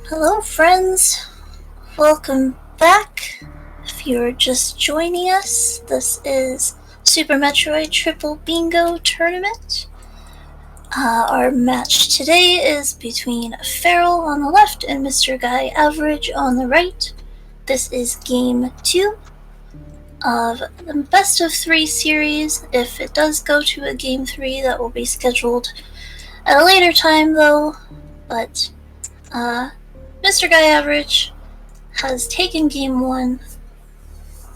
Hello friends, welcome back. If you're just joining us, this is Super Metroid Triple Bingo Tournament. Our match today is between Feral on the left and MrGuyAverage on the right. This is Game 2. of the best of 3 series. If it does go to a game 3, that will be scheduled at a later time though. But MrGuyAverage has taken game 1.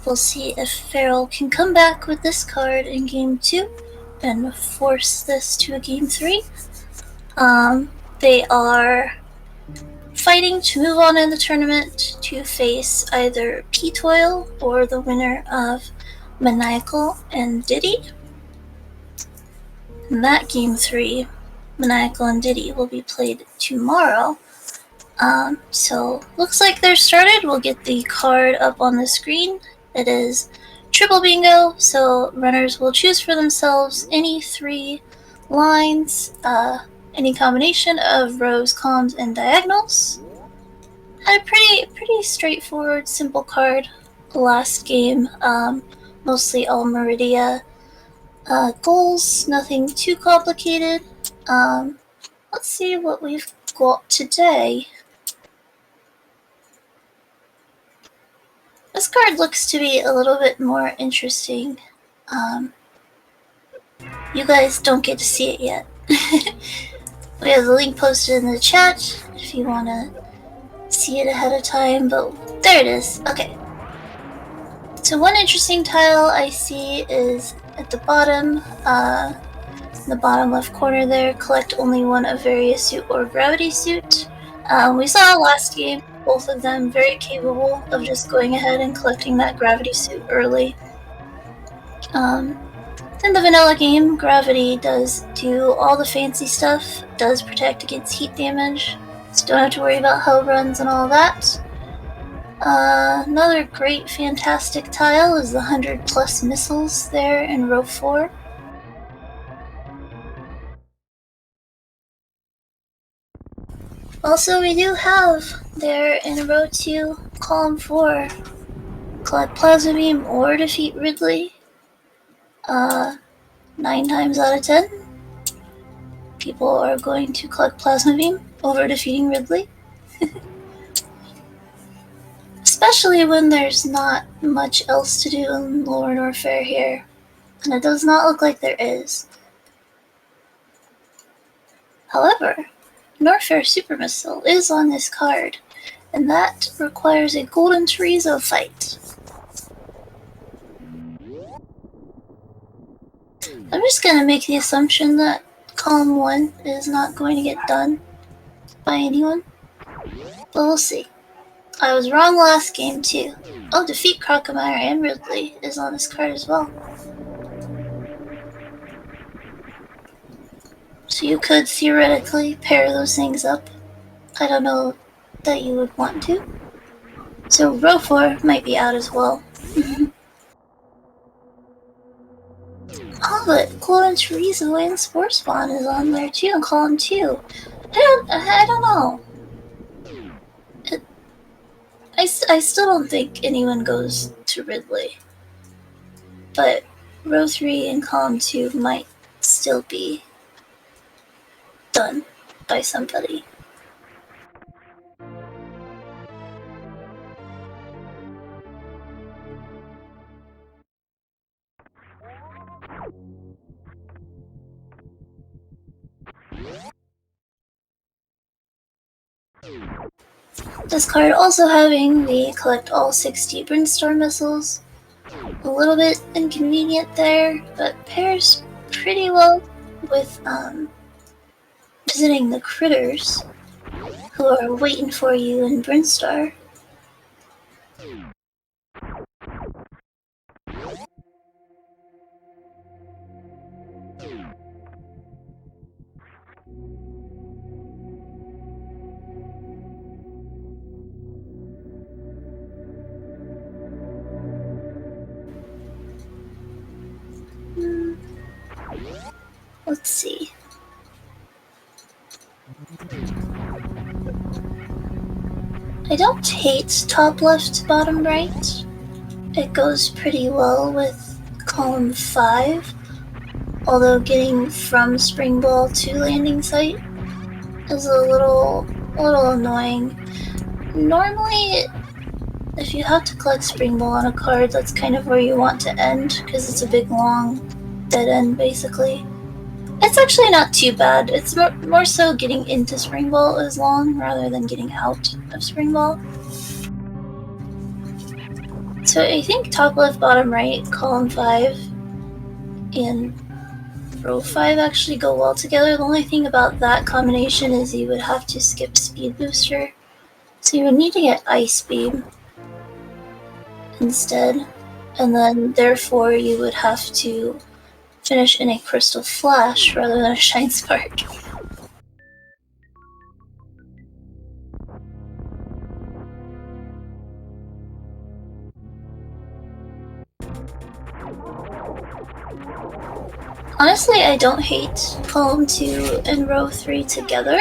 We'll see if Farrell can come back with this card in game 2 and force this to a game 3. They are fighting to move on in the tournament to face either P-Toil or the winner of Maniacal and Diddy. In that game 3, Maniacal and Diddy will be played tomorrow. So looks like they're started. We'll get the card up on the screen. It is triple bingo, so runners will choose for themselves any 3 lines, any combination of rows, columns, and diagonals. Had a pretty straightforward, simple card last game. Mostly all Meridia goals, nothing too complicated. Let's see what we've got today. This card looks to be a little bit more interesting. You guys don't get to see it yet. We have the link posted in the chat if you want to see it ahead of time, but there it is. Okay. So one interesting tile I see is at the bottom, in the bottom left corner there, collect only one of various suit or gravity suit. We saw last game, both of them very capable of just going ahead and collecting that gravity suit early. In the vanilla game, gravity does do all the fancy stuff, does protect against heat damage, so don't have to worry about hell runs and all that. Another great fantastic tile is the 100 plus missiles there in row 4. Also, we do have there in row 2, column 4, collect plasma beam or defeat Ridley. 9 times out of 10, people are going to collect plasma beam over defeating Ridley. Especially when there's not much else to do in Lower Norfair here. And it does not look like there is. However, Norfair Super Missile is on this card, and that requires a Golden Chorizo fight. I'm just gonna make the assumption that column 1 is not going to get done by anyone, but we'll see. I was wrong last game too. Oh, defeat Crocomire and Ridley is on this card as well. So you could theoretically pair those things up. I don't know that you would want to. So row 4 might be out as well. Oh, but Golden Chorizo and Spore Spawn is on there too in column 2. I don't know. I still don't think anyone goes to Ridley. But row 3 and column 2 might still be done by somebody. This card also having the collect all 60 Brinstar missiles. A little bit inconvenient there, but pairs pretty well with visiting the critters who are waiting for you in Brinstar. Let's see. I don't hate top left, bottom right. It goes pretty well with column 5, although getting from spring ball to landing site is a little annoying. Normally if you have to collect Spring Ball on a card, that's kind of where you want to end, because it's a big, long dead end, basically. It's actually not too bad. It's more so getting into Spring Ball is long, rather than getting out of Spring Ball. So I think top left, bottom right, column 5, and row 5 actually go well together. The only thing about that combination is you would have to skip Speed Booster. So you would need to get Ice Beam instead. And then therefore you would have to finish in a Crystal Flash rather than a Shine Spark. Honestly, I don't hate column 2 and row 3 together.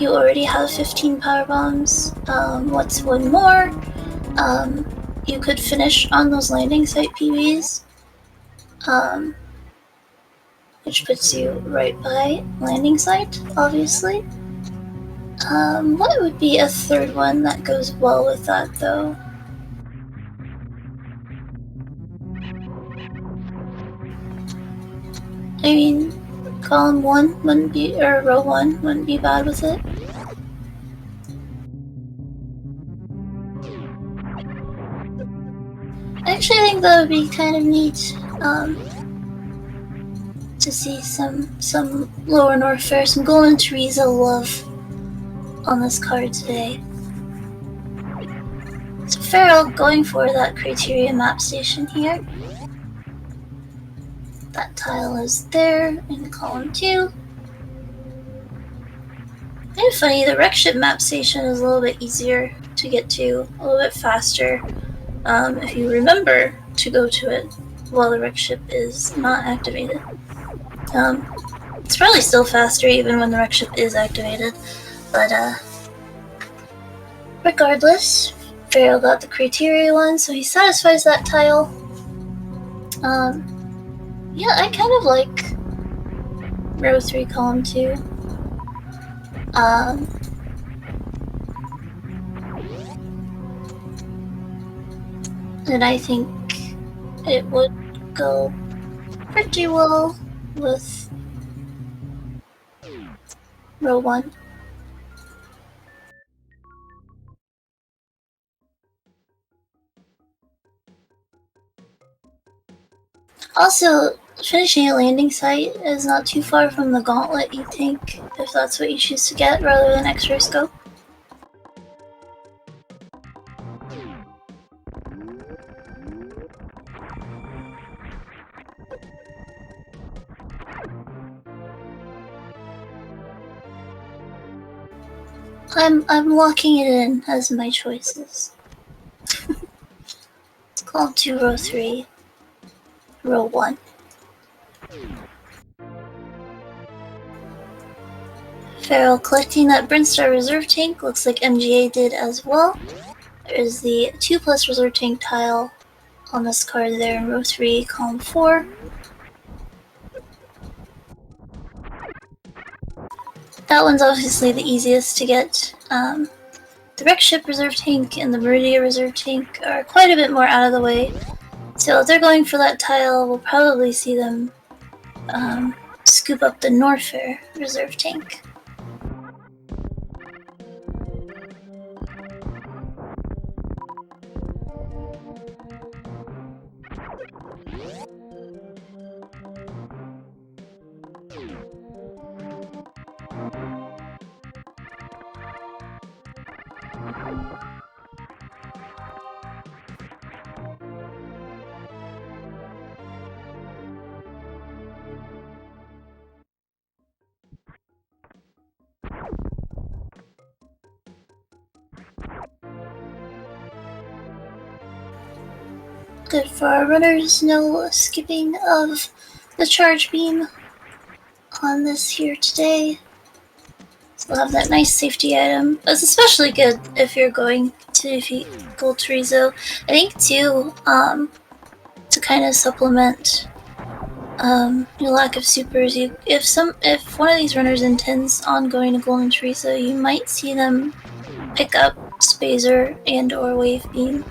You already have 15 power bombs. What's one more? You could finish on those landing site PBs, which puts you right by landing site, obviously. What would be a third one that goes well with that, though? I mean, column 1 wouldn't be, or row 1 wouldn't be bad with it. I actually think that would be kind of neat, to see some Lower North Fair, some Golden Teresa love on this card today. So Farrell going for that criteria map station here. That tile is there in column 2. Kind of funny, the wreck ship map station is a little bit easier to get to, a little bit faster, if you remember to go to it while the wreck ship is not activated. It's probably still faster even when the wreck ship is activated, but regardless, Farrell got the criteria one, so he satisfies that tile. Yeah, I kind of like row 3, column 2. And I think it would go pretty well with row 1. Also, finishing a landing site is not too far from the gauntlet you think, if that's what you choose to get rather than X-ray scope. I'm locking it in as my choices. It's called 2, row 3, row 1. Farrell collecting that Brinstar reserve tank, looks like MGA did as well. There is the 2+ reserve tank tile on this card there in row 3, column 4. That one's obviously the easiest to get. The wreck ship reserve tank and the Meridia reserve tank are quite a bit more out of the way. So if they're going for that tile, we'll probably see them scoop up the Norfair reserve tank. Good for our runners, no skipping of the charge beam on this here today. So we'll have that nice safety item. That's especially good if you're going to defeat Gold Chorizo. I think too, to kind of supplement your lack of supers, if one of these runners intends on going to Golden Chorizo, you might see them pick up Spazer and or Wave Beam.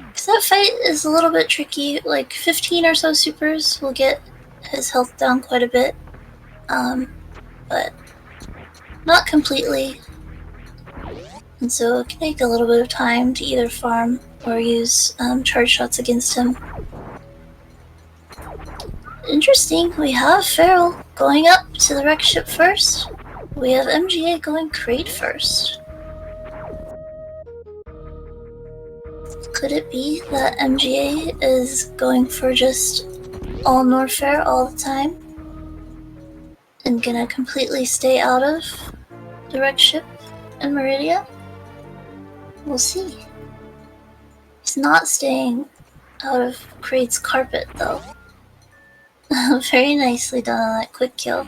Because that fight is a little bit tricky. Like 15 or so supers will get his health down quite a bit. But not completely. And so it can take a little bit of time to either farm or use charge shots against him. Interesting, we have Feral going up to the wreck ship first. We have MGA going crate first. Could it be that MGA is going for just all Norfair all the time? And gonna completely stay out of the wreck ship in Meridia? We'll see. He's not staying out of Crate's carpet though. Very nicely done on that quick kill.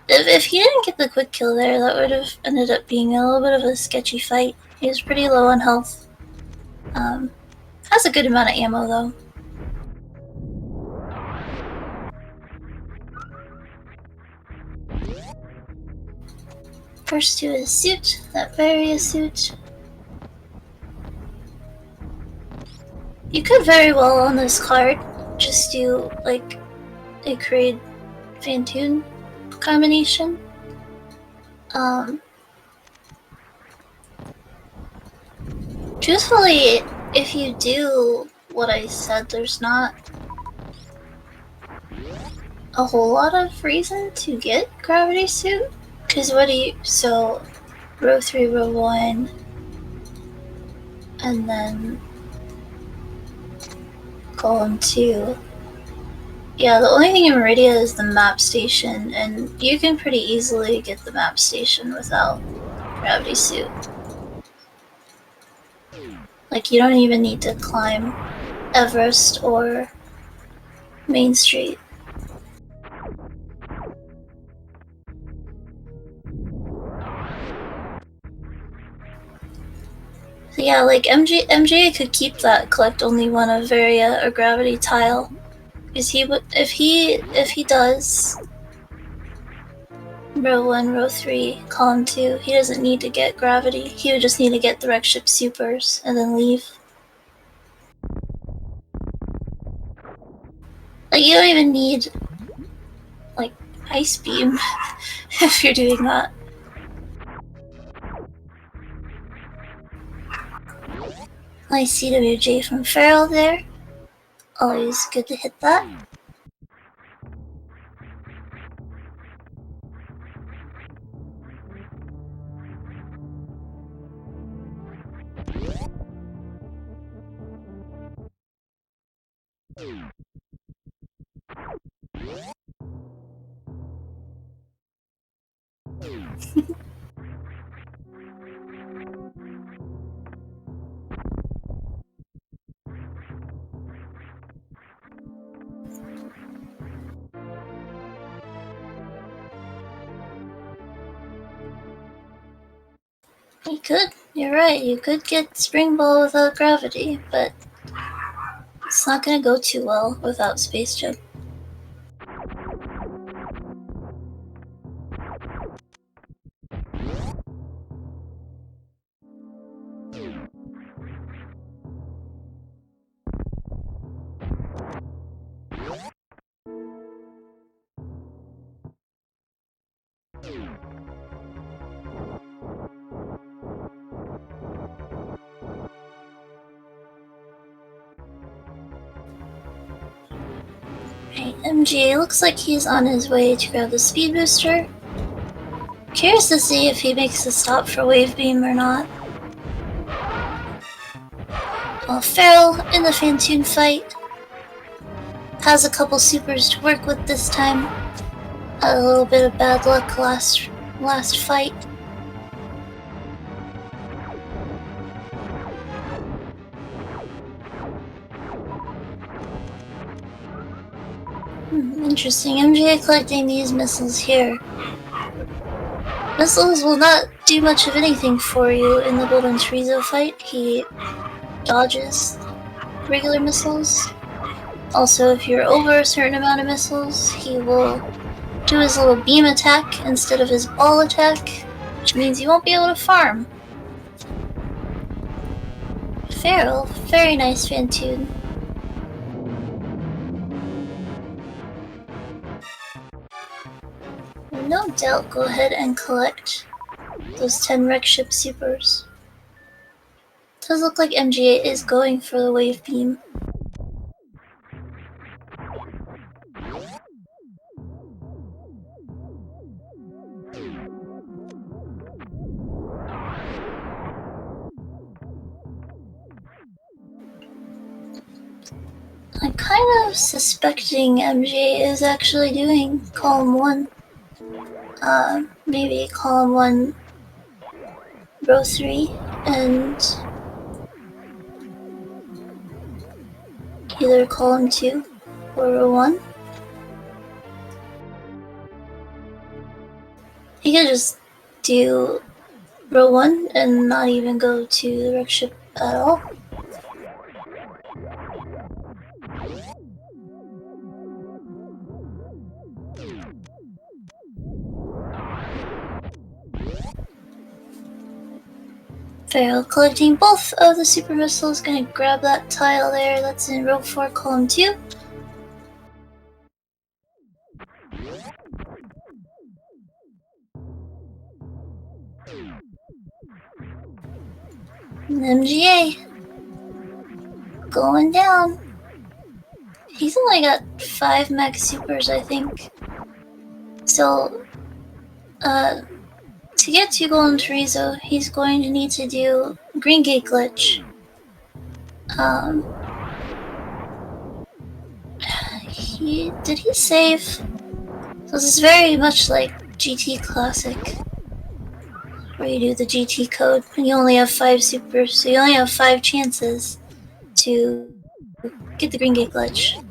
If he didn't get the quick kill there, that would have ended up being a little bit of a sketchy fight. He was pretty low on health. Has a good amount of ammo though. First to his suit, that Varia suit. You could very well on this card just do like a Kraid Fantoon combination. Truthfully, if you do what I said, there's not a whole lot of reason to get Gravity Suit. Because what do you... So, row 3, row 1, and then column 2. Yeah, the only thing in Meridia is the map station, and you can pretty easily get the map station without Gravity Suit. Like, you don't even need to climb Everest or Main Street. So yeah, like MJ could keep that collect only one of Varia or Gravity tile. Because he would, if he does row 1, row 3, column 2, he doesn't need to get Gravity. He would just need to get the wreck ship supers and then leave. Like, you don't even need like Ice Beam if you're doing that. Nice CWJ from Feral there. Always good to hit that. You could, you're right, you could get Spring Ball without Gravity, but it's not gonna go too well without Space Jump. Right, MGA looks like he's on his way to grab the speed booster. Curious to see if he makes a stop for Wave Beam or not. Well, Feral in the Fantoon fight has a couple supers to work with this time. A little bit of bad luck last fight. Interesting. MGA collecting these missiles here. Missiles will not do much of anything for you in the Golden Chorizo fight. He dodges regular missiles. Also, if you're over a certain amount of missiles, he will do his little beam attack instead of his ball attack, which means you won't be able to farm. Feral, very nice Fantoon. No doubt go ahead and collect those 10 wreck ship supers. Does look like MGA is going for the wave beam. I'm kind of suspecting MGA is actually doing column 1. Maybe column 1, row 3, and either column 2 or row 1. He could just do row 1 and not even go to the wreck ship at all. Feral collecting both of the super missiles, gonna grab that tile there, that's in row 4, column 2. And MGA going down. He's only got 5 max supers, I think. So, to get to Golden Chorizo, he's going to need to do Green Gate Glitch. Did he save? So this is very much like GT Classic, where you do the GT code, and you only have 5 supers, so you only have 5 chances to get the Green Gate Glitch.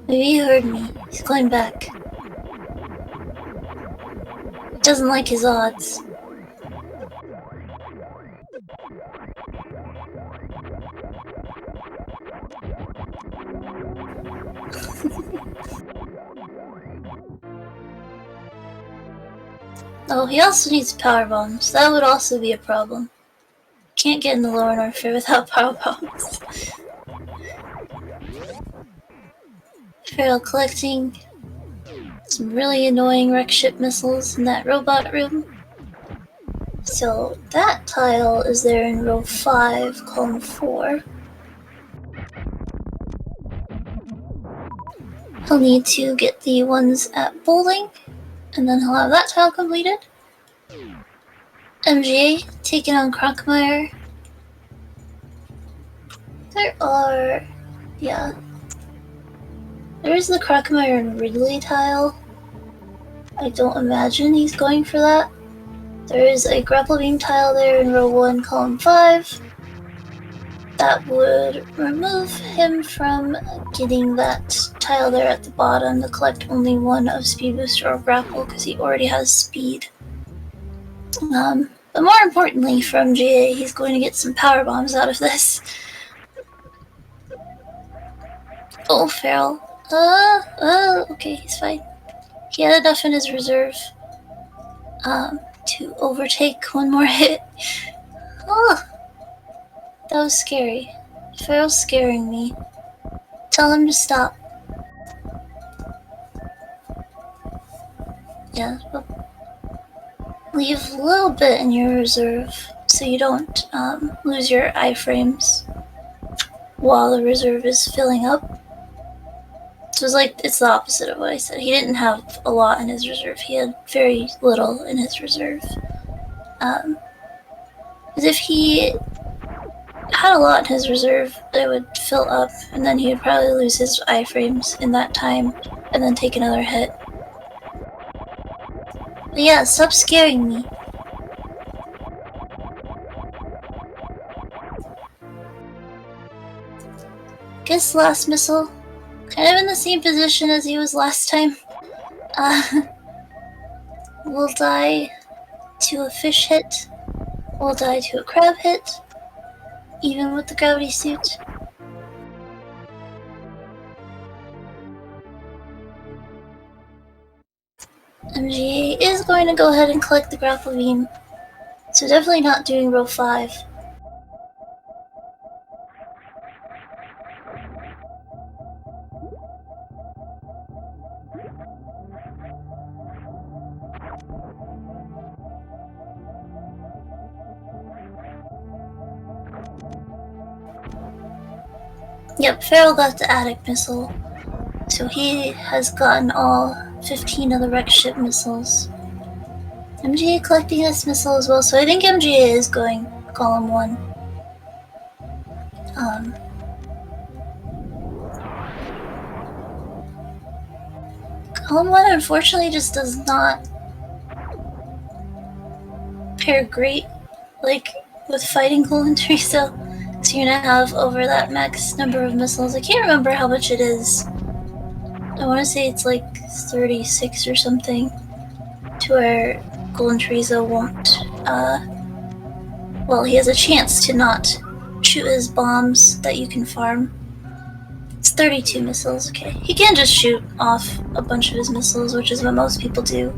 Maybe he heard me. He's going back. Doesn't like his odds. Oh, he also needs power bombs. That would also be a problem. Can't get in the lower North Fair without power bombs. Feral collecting some really annoying wreck ship missiles in that robot room. So that tile is there in row 5, column 4. He'll need to get the ones at bowling, and then he'll have that tile completed. MGA taking on Crockmeyer. There's the Crockmeyer and Ridley tile. I don't imagine he's going for that. There is a grapple beam tile there in row 1, column 5. That would remove him from getting that tile there at the bottom to collect only 1 of Speed Booster or Grapple, because he already has speed. But more importantly for MGA, he's going to get some power bombs out of this. Oh, Feral. Okay, he's fine. He had enough in his reserve to overtake 1 more hit. Oh, that was scary. Feral's scaring me. Tell him to stop. Yeah, leave a little bit in your reserve so you don't lose your iframes while the reserve is filling up. So it's the opposite of what I said. He didn't have a lot in his reserve. He had very little in his reserve. Because if he had a lot in his reserve, it would fill up, and then he would probably lose his iframes in that time, and then take another hit. But yeah, stop scaring me. Guess last missile, kind of in the same position as he was last time. Will die to a fish hit. Will die to a crab hit. Even with the gravity suit. MGA is going to go ahead and collect the grapple beam. So definitely not doing row 5. Yep, Farrell got the attic missile. So he has gotten all 15 of the wreck ship missiles. MGA collecting this missile as well, so I think MGA is going column 1. Column 1 unfortunately just does not pair great, like, with fighting Golden Tree, so you're gonna have over that max number of missiles. I can't remember how much it is. I want to say it's like 36 or something, to where Golden Treezo won't, well, he has a chance to not shoot his bombs that you can farm. It's 32 missiles, okay. He can just shoot off a bunch of his missiles, which is what most people do.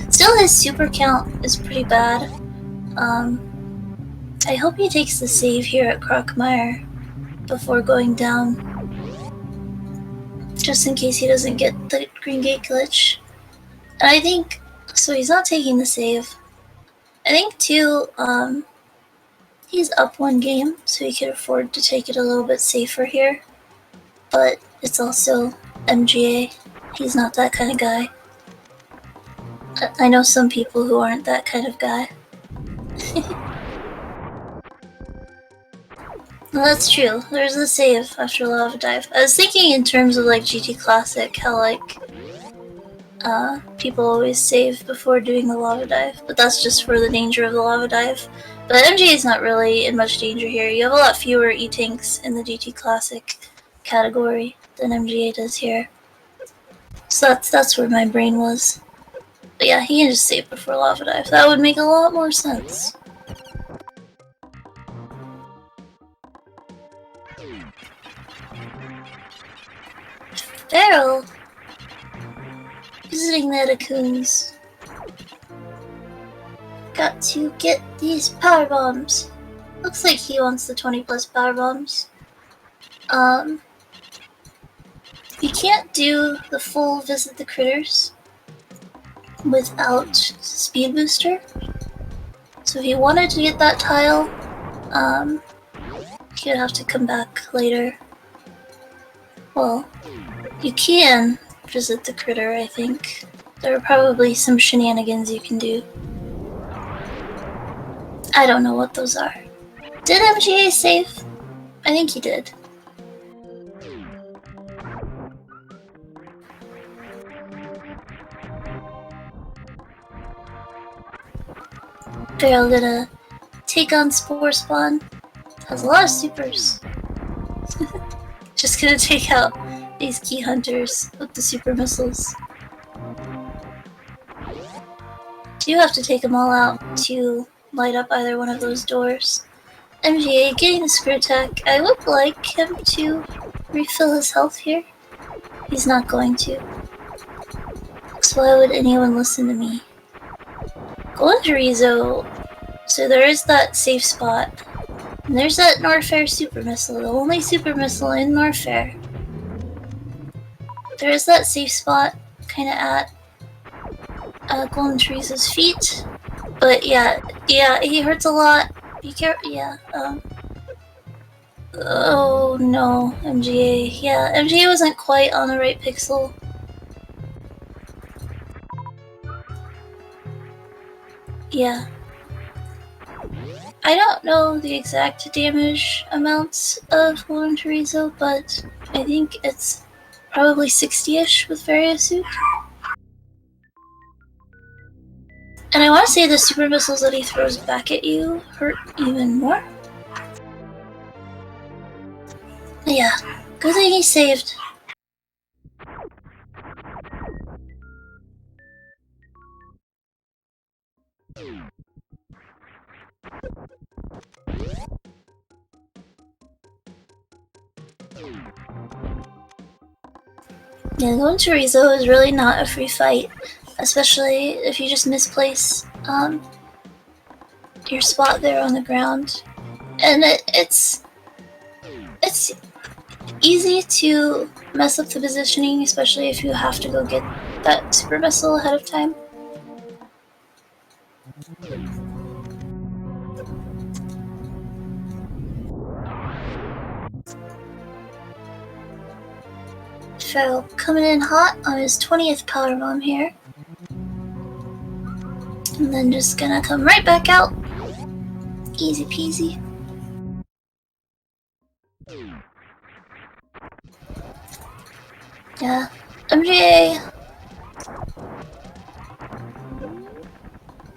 Still, his super count is pretty bad. I hope he takes the save here at Crockmire before going down, just in case he doesn't get the Green Gate glitch. And I think, so he's not taking the save. I think too, he's up 1 game, so he can afford to take it a little bit safer here. But it's also MGA. He's not that kind of guy. I know some people who aren't that kind of guy. Well, that's true. There's a save after Lava Dive. I was thinking in terms of like GT Classic, how like people always save before doing the Lava Dive, but that's just for the danger of the Lava Dive. But MGA is not really in much danger here. You have a lot fewer E-Tanks in the GT Classic category than MGA does here. So that's where my brain was. But yeah, he can just save before Lava Dive. That would make a lot more sense. Farrell visiting the Etacoons. Got to get these power bombs. Looks like he wants the 20 plus power bombs. You can't do the full visit the critters without speed booster. So if you wanted to get that tile, you'd have to come back later. Well, you can visit the critter, I think. There are probably some shenanigans you can do. I don't know what those are. Did MGA save? I think he did. Farrell gonna take on Spore Spawn. Has a lot of supers. Just gonna take out these key hunters with the super missiles. Do have to take them all out to light up either one of those doors. MGA getting the screw attack. I would like him to refill his health here. He's not going to. So why would anyone listen to me? Golden Chorizo. So there is that safe spot. And there's that Norfair super missile, the only super missile in Norfair. There is that safe spot, kind of at Golden Chorizo's feet. But yeah, he hurts a lot. Be careful. Yeah. Oh no, MGA. Yeah, MGA wasn't quite on the right pixel. Yeah. I don't know the exact damage amounts of Golden Chorizo, but I think it's probably 60-ish with Variasuit. And I want to say the super missiles that he throws back at you hurt even more. Yeah, good thing he saved. Yeah, Golden Chorizo is really not a free fight. especially if you just misplace your spot there on the ground. And it's easy to mess up the positioning, especially if you have to go get that super missile ahead of time. So, coming in hot on his 20th power bomb here. And then just gonna come right back out. Easy peasy. Yeah. MGA.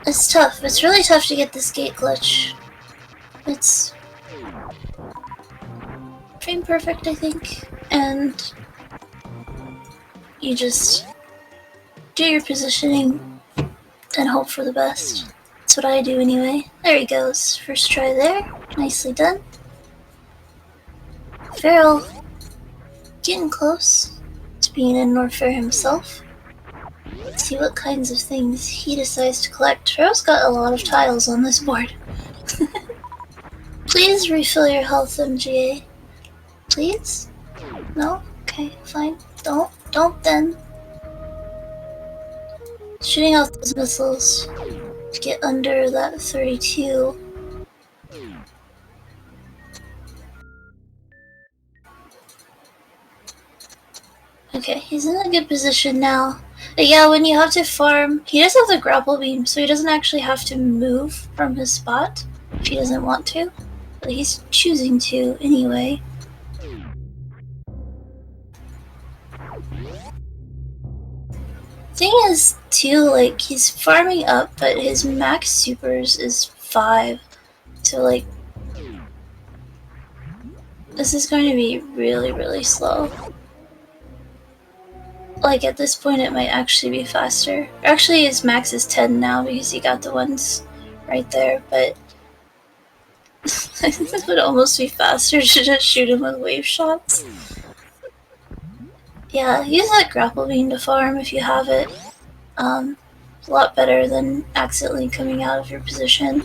It's tough. It's really tough to get this gate glitch. It's frame perfect, I think. And you just do your positioning and hope for the best. That's what I do anyway. There he goes. First try there. Nicely done. Farrell getting close to being in Norfair himself. Let's see what kinds of things he decides to collect. Farrell's got a lot of tiles on this board. Please refill your health, MGA. Please? No? Okay, fine. Don't then. Shooting out those missiles to get under that 32. Okay, he's in a good position now. But yeah, when you have to farm, he does have the grapple beam, so he doesn't actually have to move from his spot if he doesn't want to. But he's choosing to anyway. Thing is, too, like, he's farming up, but his max supers is 5. So, like, this is going to be really, really slow. Like, at this point, it might actually be faster. Actually, his max is 10 now because he got the ones right there, but it would almost be faster to just shoot him with wave shots. Yeah, use that grapple beam to farm if you have it. It's a lot better than accidentally coming out of your position.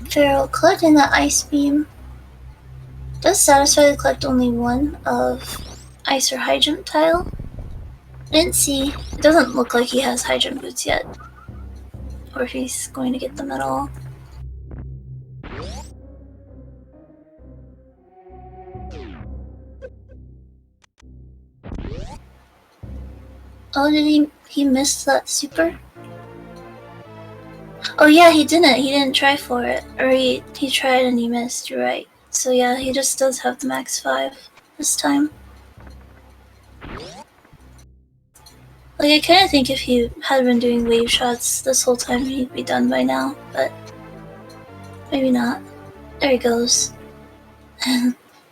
Farrell collecting that ice beam does satisfy to collect only one of ice or high jump tile. I didn't see, it doesn't look like he has high jump boots yet, or if he's going to get them at all. Oh, did he miss that super? Oh yeah, he didn't try for it. Or he tried and he missed, you're right. So yeah, he just does have the max 5 this time. Like, I kinda think if he had been doing wave shots this whole time, he'd be done by now, but maybe not. There he goes.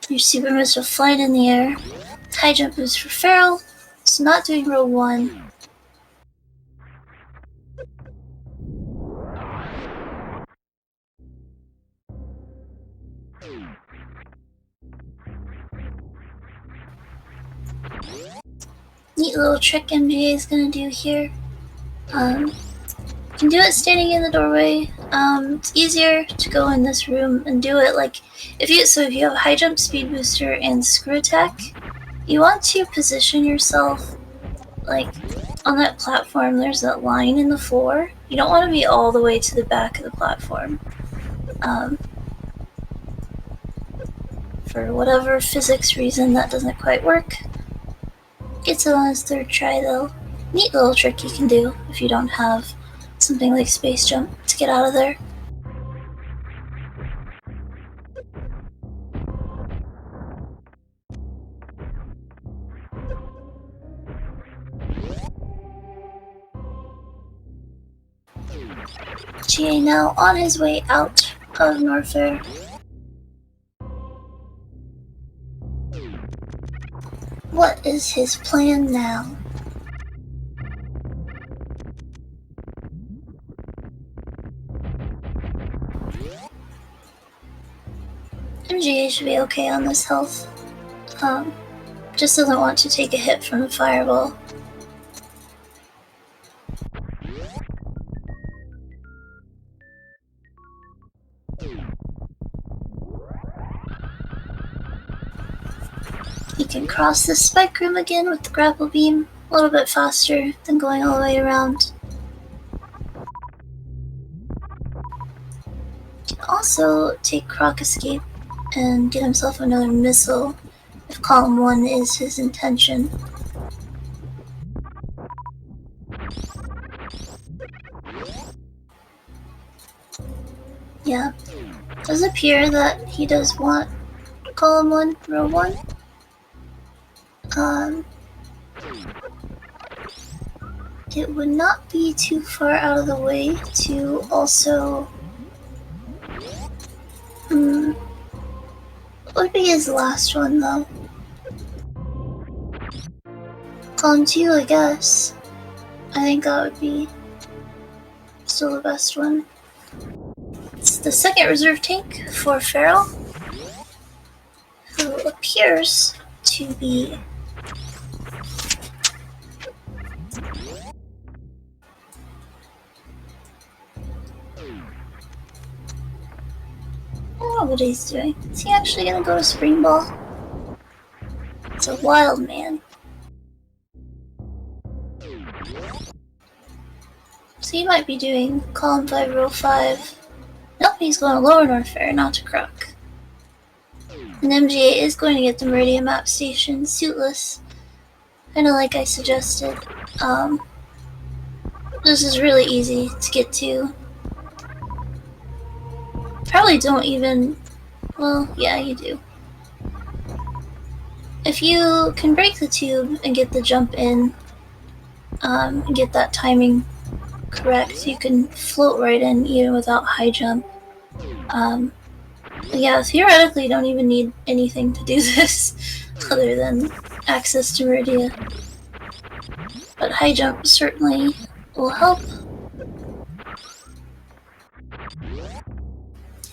Your super missile flying in the air. High jump boost for Farrell. It's not doing row 1. Neat little trick MGA is gonna do here. You can do it standing in the doorway. It's easier to go in this room and do it like if you have high jump, speed booster, and screw attack, you want to position yourself like on that platform. There's that line in the floor. You don't want to be all the way to the back of the platform. For whatever physics reason, that doesn't quite work. Gets it on his 3rd try though. Neat little trick you can do if you don't have something like space jump to get out of there. GA now on his way out of Norfair. What is his plan now? MGA should be okay on this health. Just doesn't want to take a hit from the fireball. He can cross this spike room again with the grapple beam a little bit faster than going all the way around. He can also take Croc Escape and get himself another missile if column 1 is his intention. Yeah, it does appear that he does want column 1, row 1. It would not be too far out of the way to also... What would be his last one, though? Column 2, I guess. I think that would be still the best one. It's the second reserve tank for Feral, who appears to be I don't know what he's doing. Is he actually gonna go to Spring Ball? It's a wild man. So he might be doing column 5, row 5. Nope, he's going to Lower North Fair, not to Croc. And MGA is going to get the Meridian Map Station suitless. Kinda like I suggested. This is really easy to get to. Probably don't even... Well, yeah, you do. If you can break the tube and get the jump in, and get that timing correct, you can float right in even without high jump. Yeah, theoretically you don't even need anything to do this other than access to Meridia. But high jump certainly will help.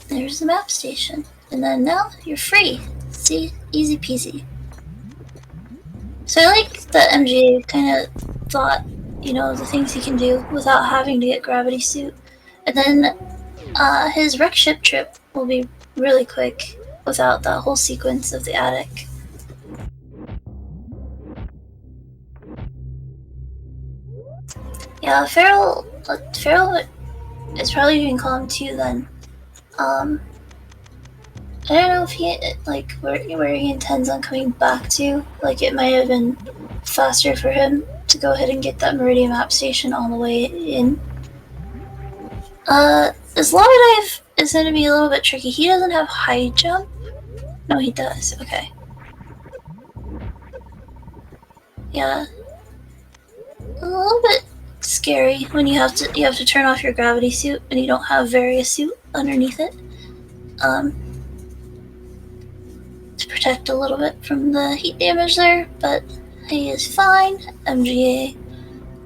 There's the map station. And then now you're free. See? Easy peasy. So I like that MGA kind of thought, you know, the things he can do without having to get Gravity Suit. And then his wreck ship trip will be really quick without that whole sequence of the attic. Yeah, Feral is probably doing column 2 then. I don't know if he, like, where he intends on coming back to. Like, it might have been faster for him to go ahead and get that Meridian Map Station on the way in. This lava dive is going to be a little bit tricky. He doesn't have high jump. No, he does. Okay. Yeah. A little bit scary when you have to turn off your gravity suit and you don't have various suit underneath it. To protect a little bit from the heat damage there, but he is fine. MGA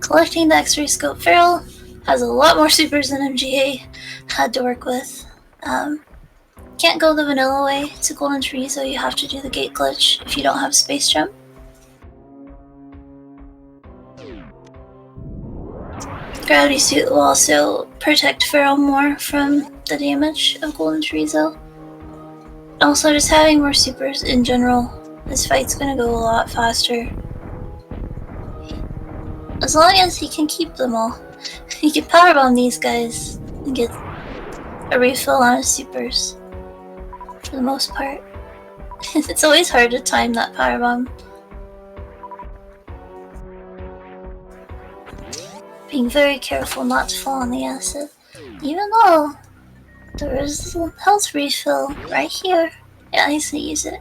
collecting the X-ray scope. Feral has a lot more supers than MGA had to work with. Can't go the vanilla way to Golden Tree, so you have to do the gate glitch if you don't have space jump. Gravity suit will also protect Feral more from the damage of Golden Tree, though. Also, just having more supers in general, this fight's gonna go a lot faster. As long as he can keep them all. He can powerbomb these guys and get a refill on his supers. For the most part. It's always hard to time that powerbomb. Being very careful not to fall on the acid. Even though there is a health refill right here. Yeah, he's gonna use it.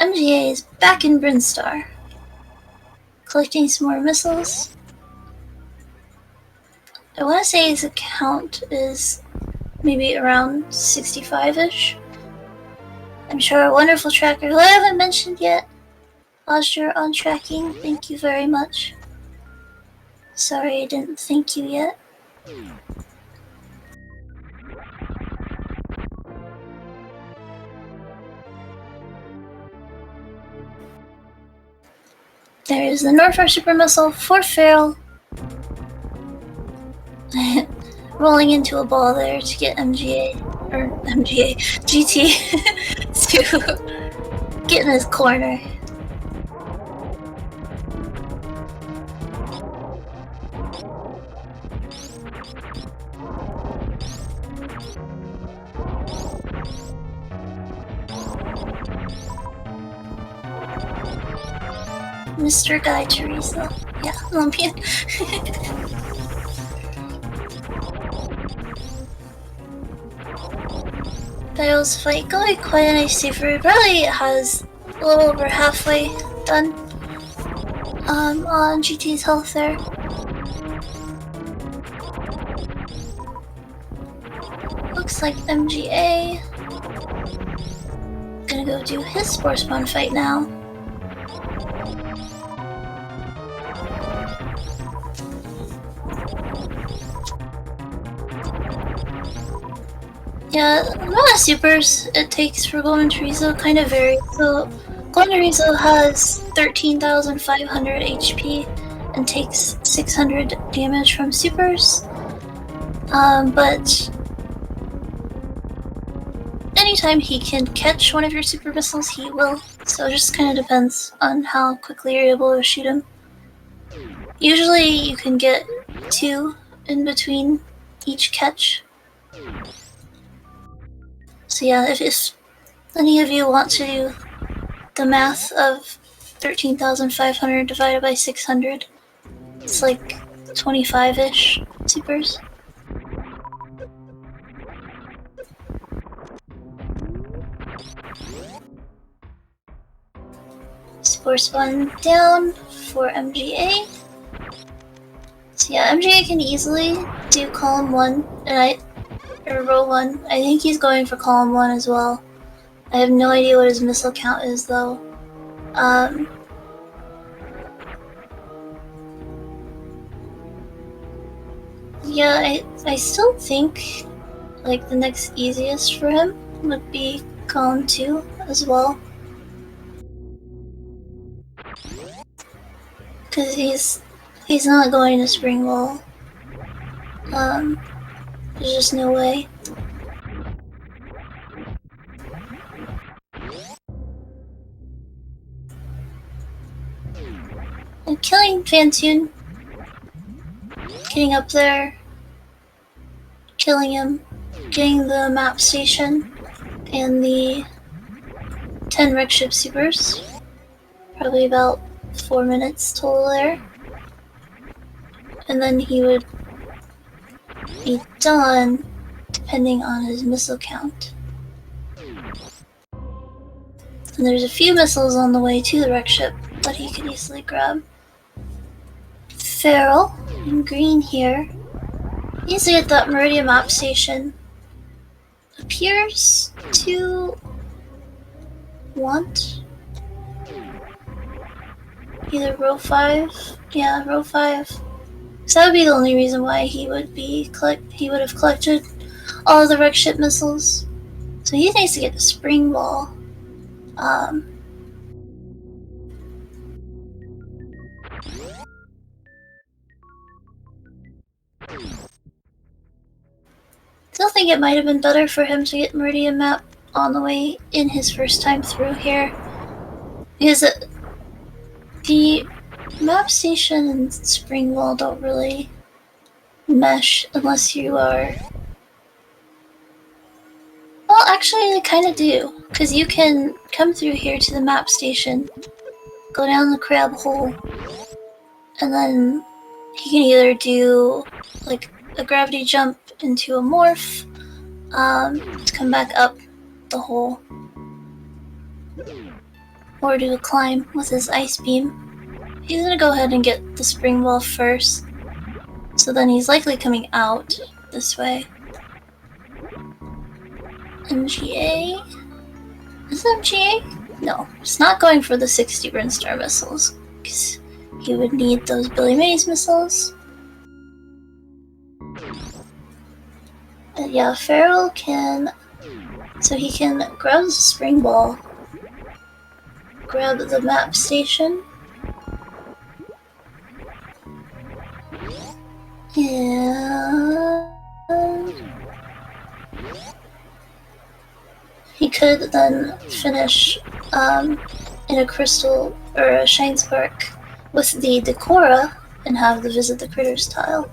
MGA is back in Brinstar. Collecting some more missiles. I want to say his account is maybe around 65-ish. I'm sure our wonderful tracker, who I haven't mentioned yet, Osher on tracking, thank you very much. Sorry I didn't thank you yet. There is the Northar Super Missile for Feral. Rolling into a ball there to get GT to get in his corner. Mr. Guy Teresa. Yeah, Olympian. Battle's fight going quite nicely for it. Probably has a little over halfway done on GT's health there. Looks like MGA gonna go do his Spore Spawn fight now. Yeah, the amount of supers it takes for Golden Chorizo kind of varies. So, Golden Chorizo has 13,500 HP and takes 600 damage from supers. But anytime he can catch one of your super missiles, he will. So it just kind of depends on how quickly you're able to shoot him. Usually you can get 2 in between each catch. So yeah, if any of you want to do the math of 13,500 divided by 600, it's like 25-ish supers. Spore Spawn down for MGA. So yeah, MGA can easily do column 1, or row 1. I think he's going for column 1 as well. I have no idea what his missile count is though. Yeah, I still think like the next easiest for him would be column 2 as well. Cause he's not going to spring wall. There's just no way. And killing Fantoon, getting up there, killing him, getting the map station, and the 10 wreck ship supers. Probably about 4 minutes total there. And then he would be done depending on his missile count. And there's a few missiles on the way to the wreck ship that he could easily grab. Feral in green here. Easily at that Meridian map station. Appears to want either row 5. Yeah, row 5. So that would be the only reason why he would have collected all of the wreck ship missiles. So he needs to get the spring ball. Still think it might have been better for him to get Meridian map on the way in his first time through here. Because the map station and spring wall don't really mesh unless you are... Well, actually they kind of do. Because you can come through here to the map station, go down the crab hole, and then he can either do like a gravity jump into a morph, to come back up the hole, or do a climb with his ice beam. He's gonna go ahead and get the spring ball first, so then he's likely coming out this way. MGA? Is it MGA? No, it's not going for the 60 Brinstar missiles, because he would need those Billy Mays missiles. But yeah, Feral can... So he can grab the spring ball, grab the map station, Yeah. He could then finish in a crystal or a shine spark with the Decora and have the visit the critters tile.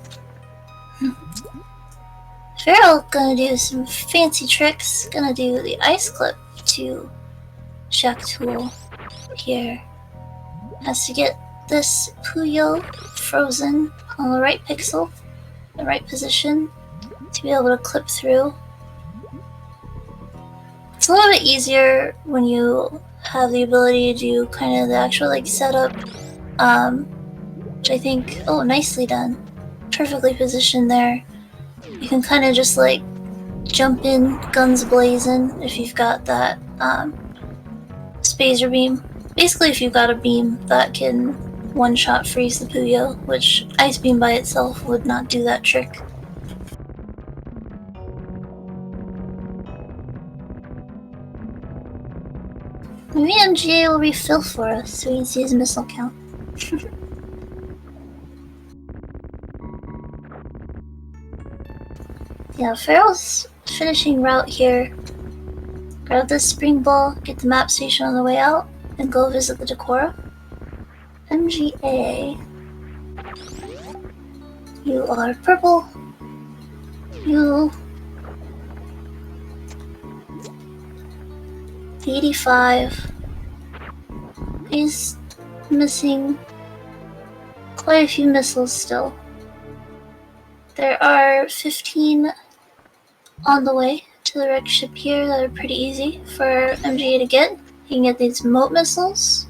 Feral gonna do some fancy tricks. Gonna do the ice clip to Shack Tool here. Has to get this Puyo frozen on the right pixel, the right position, to be able to clip through. It's a little bit easier when you have the ability to do kind of the actual like setup, which I think, oh, nicely done. Perfectly positioned there. You can kind of just like jump in guns blazing if you've got that Spazer beam. Basically, if you've got a beam that can one-shot freeze the Puyo, which Ice Beam by itself would not do that trick. Maybe MGA will refill for us so we can see his missile count. Yeah, Feral's finishing route here. Grab this spring ball, get the map station on the way out, and go visit the Decora. MGA. You are purple. You 85. He's missing quite a few missiles still. There are 15 on the way to the wreck ship here that are pretty easy for MGA to get. He can get these moat missiles.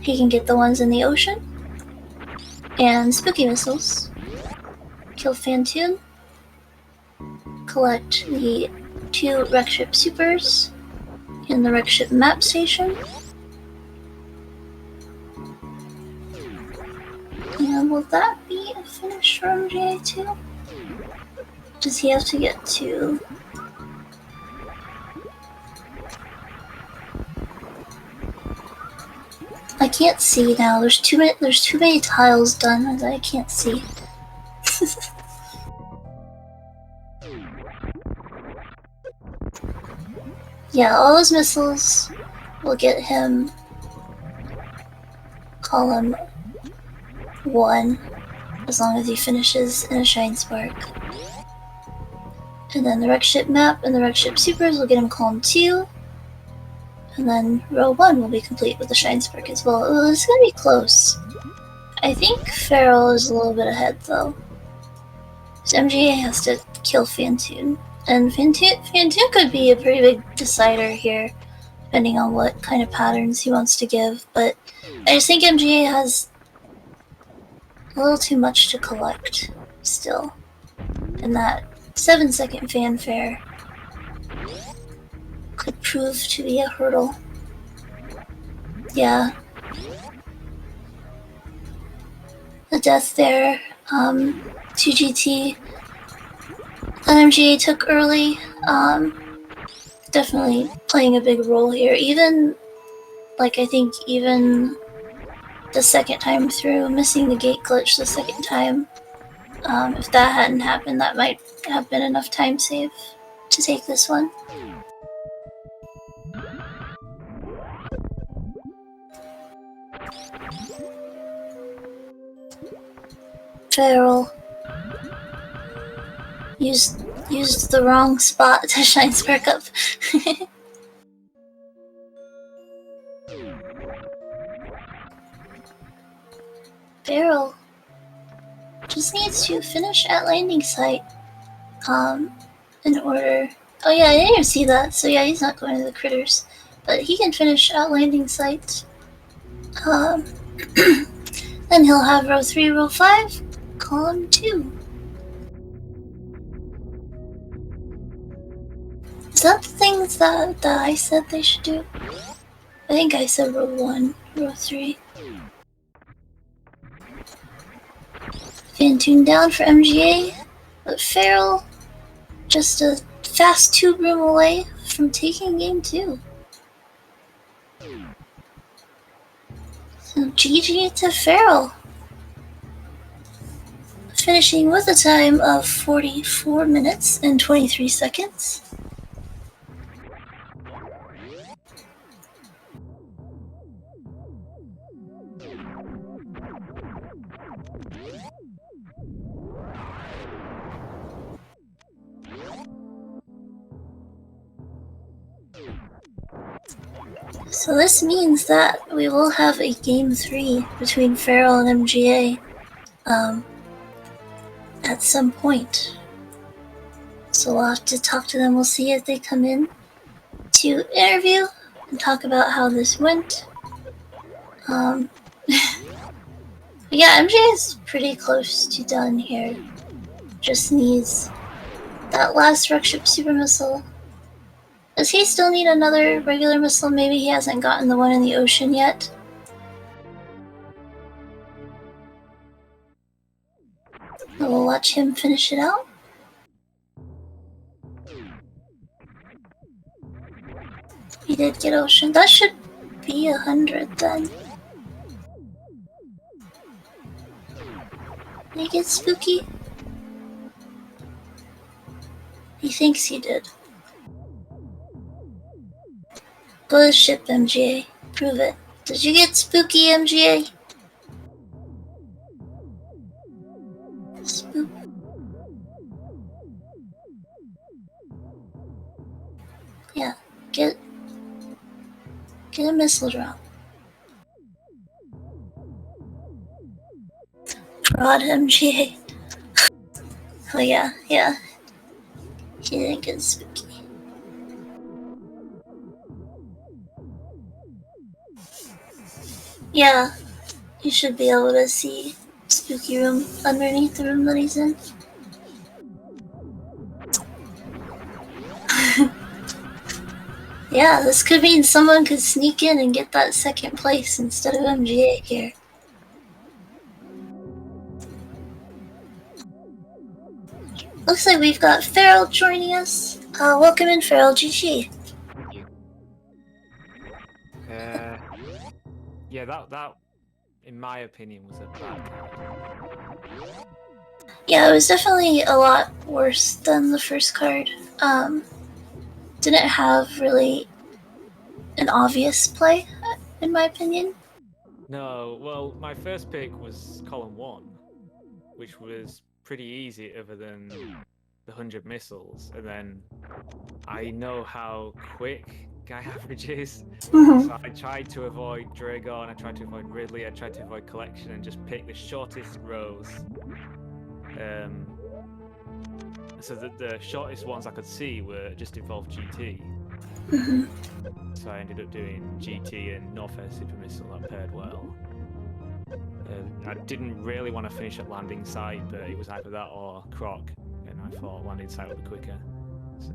He can get the ones in the ocean. And spooky missiles. Kill Fantoon. Collect the 2 wreck ship supers in the wreck ship map station. And will that be a finish for MGA too? Does he have to get to... I can't see now. There's too many tiles done that I can't see. Yeah, all those missiles will get him column 1 as long as he finishes in a shine spark. And then the wreck ship map and the wreck ship supers will get him column 2. And then row 1 will be complete with the shine spark as well. Ooh, it's gonna be close. I think Feral is a little bit ahead though. So MGA has to kill Fantoon. And Fantoon could be a pretty big decider here, depending on what kind of patterns he wants to give. But I just think MGA has a little too much to collect still. And that 7-second fanfare could prove to be a hurdle. Yeah. The death there, 2GT, that MGA took early, definitely playing a big role here. Even, like, I think even the second time through, missing the gate glitch the second time, if that hadn't happened, that might have been enough time save to take this one. Feral used the wrong spot to shine spark up. Feral just needs to finish at landing site in order... Oh yeah, I didn't even see that, so yeah, he's not going to the critters. But he can finish at landing site. Then he'll have row 3, row 5, column 2. Is that the things that I said they should do? I think I said row 1, row 3. Fantoon down for MGA, but Feral just a fast tube room away from taking game 2. So GG to Farrell. Finishing with a time of 44 minutes and 23 seconds. So this means that we will have a game 3 between Farrell and MGA at some point. So we'll have to talk to them. We'll see if they come in to interview and talk about how this went. Yeah, MGA is pretty close to done here. Just needs that last Rockship Super Missile. Does he still need another regular missile? Maybe he hasn't gotten the one in the ocean yet. We'll watch him finish it out. He did get ocean. That should be 100 then. Did he get spooky? He thinks he did. Go to ship, MGA. Prove it. Did you get spooky, MGA? Spook. Yeah, get a missile drop. Fraud, MGA. Oh yeah. He didn't get spooky. Yeah, you should be able to see spooky room underneath the room that he's in. Yeah, this could mean someone could sneak in and get that second place instead of MGA here. Looks like we've got Farrell joining us. Welcome in, Farrell. GG. Thank you. Yeah, that, in my opinion, was a bad card. Yeah, it was definitely a lot worse than the first card. Didn't have really an obvious play, in my opinion. No, well, my first pick was column 1, which was pretty easy other than the 100 missiles, and then I know how quick MrGuyAverage is, so I tried to avoid Dragon, I tried to avoid Ridley, I tried to avoid Collection, and just pick the shortest rows. So the shortest ones I could see were just involved GT. So I ended up doing GT and North Air Super Missile that paired well. I didn't really want to finish at landing site, but it was either that or Croc, and I thought landing site would be quicker. So.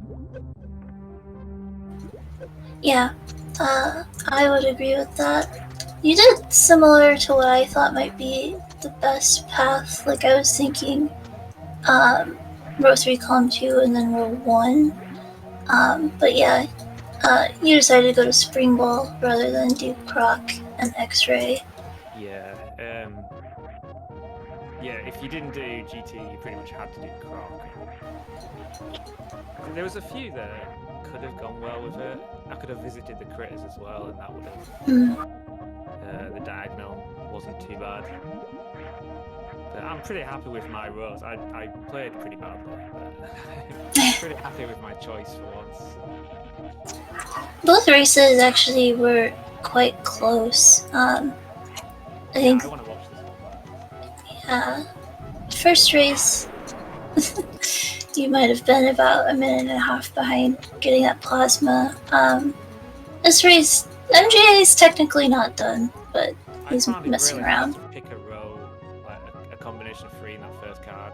Yeah, I would agree with that. You did similar to what I thought might be the best path. Like, I was thinking row 3, column 2, and then row 1. But yeah, you decided to go to Spring Ball rather than do Croc and X-Ray. Yeah, yeah, if you didn't do GT, you pretty much had to do Croc. There was a few that could have gone well with it. I could have visited the critters as well, and that would have... the diagonal wasn't too bad. But I'm pretty happy with my rows. I played pretty badly, but I'm pretty happy with my choice for once. Both races actually were quite close. I think... I want to watch this one. Yeah. First race... you might have been about a minute and a half behind getting that plasma. This race, MGA is technically not done, but he's messing around. I found it really hard to pick a row, like a combination of 3 in that first card.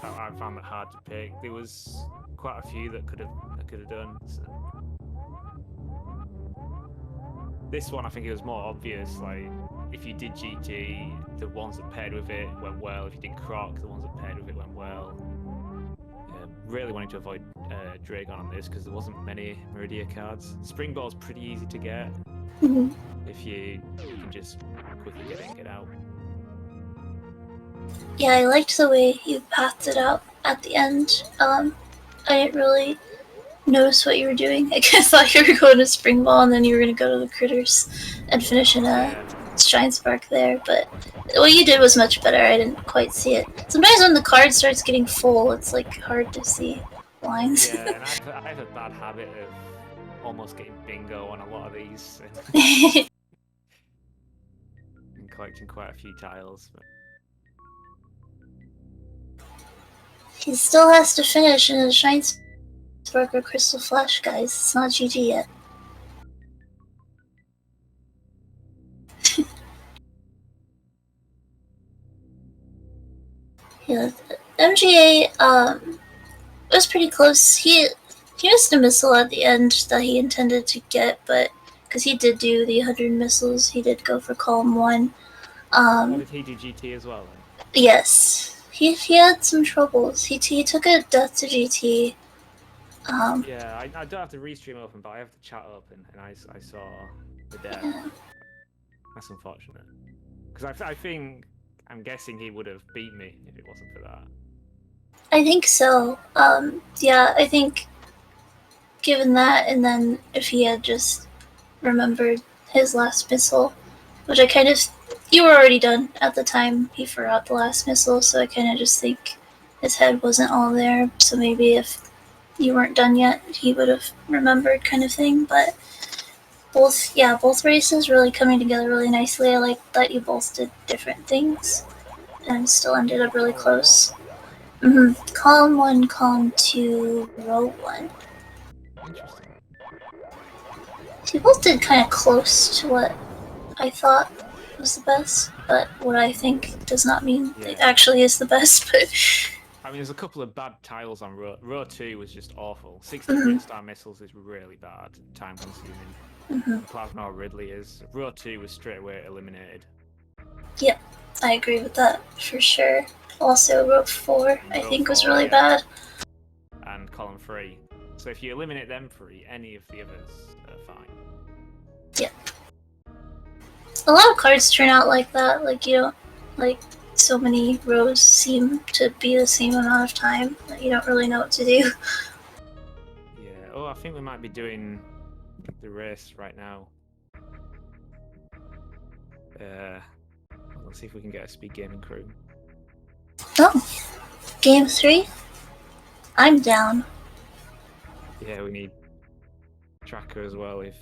I found that hard to pick. There was quite a few that I could have done. So. This one, I think it was more obvious. Like, if you did GT, the ones that paired with it went well. If you did Croc, the ones that paired with it went well. Really wanting to avoid Dragon on this because there wasn't many Meridia cards. Spring Ball's pretty easy to get Mhm. if you can just quickly get in, get out. Yeah, I liked the way you pathed it out at the end. I didn't really notice what you were doing. I thought you were going to Spring Ball and then you were going to go to the Critters and finish in a Shine Spark there, but what you did was much better. I didn't quite see it. Sometimes when the card starts getting full, it's like hard to see lines. Yeah, and I have a bad habit of almost getting bingo on a lot of these and collecting quite a few tiles. But... He still has to finish in a Shine Spark or Crystal Flash, guys. It's not GG yet. Yeah, MGA was pretty close. He missed a missile at the end that he intended to get, but because he did do the 100 missiles, he did go for column 1. Did he do GT as well then? Yes, he had some troubles. He took a death to GT. Yeah, I don't have the restream open, but I have the chat open, and I saw the death. Yeah. That's unfortunate. Because I'm guessing he would have beat me if it wasn't for that. I think so. Yeah, I think given that, and then if he had just remembered his last missile, which I kind of, you were already done at the time he forgot the last missile, so I kind of just think his head wasn't all there, so maybe if you weren't done yet, he would have remembered kind of thing, but both races really coming together really nicely. I like that you both did different things and still ended up really close. Column 1, column 2, row 1. Interesting. So you both did kind of close to what I thought was the best, but what I think does not mean it actually is the best. But I mean, there's a couple of bad tiles on row 2 was just awful. 60 star missiles is really bad, time consuming. Plasma Ridley is. Row 2 was straight away eliminated. Yep, I agree with that for sure. Also, row 4 I think was really bad. And column 3. So if you eliminate them 3, any of the others are fine. Yep. A lot of cards turn out like that. Like, you don't, like, so many rows seem to be the same amount of time that you don't really know what to do. Yeah. Oh, I think we might be doing the race right now. Let's see if we can get a SpeedGaming crew. Oh, game 3? I'm down. Yeah, we need tracker as well if...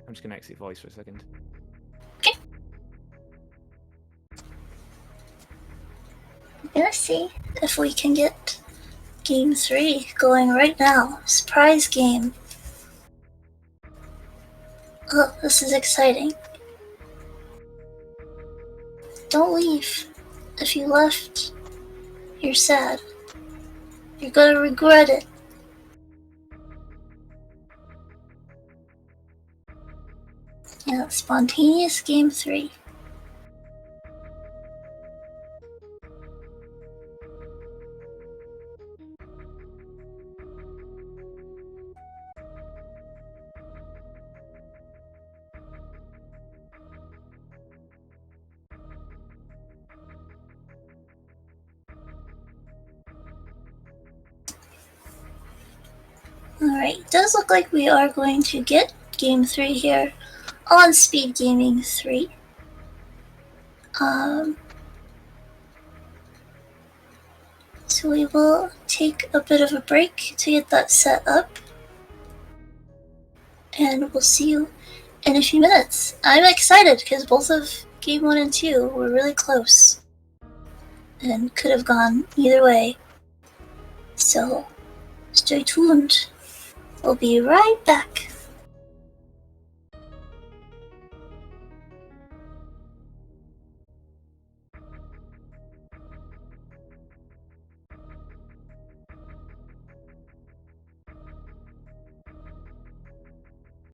I'm just going to exit voice for a second. Okay. Let's see if we can get game 3 going right now. Surprise game. Oh, this is exciting. Don't leave. If you left, you're sad. You're gonna regret it. Yeah, spontaneous game 3. Alright, it does look like we are going to get game 3 here on SpeedGaming 3. So we will take a bit of a break to get that set up. And we'll see you in a few minutes. I'm excited because both of game 1 and 2 were really close. And could have gone either way. So, stay tuned. We'll be right back.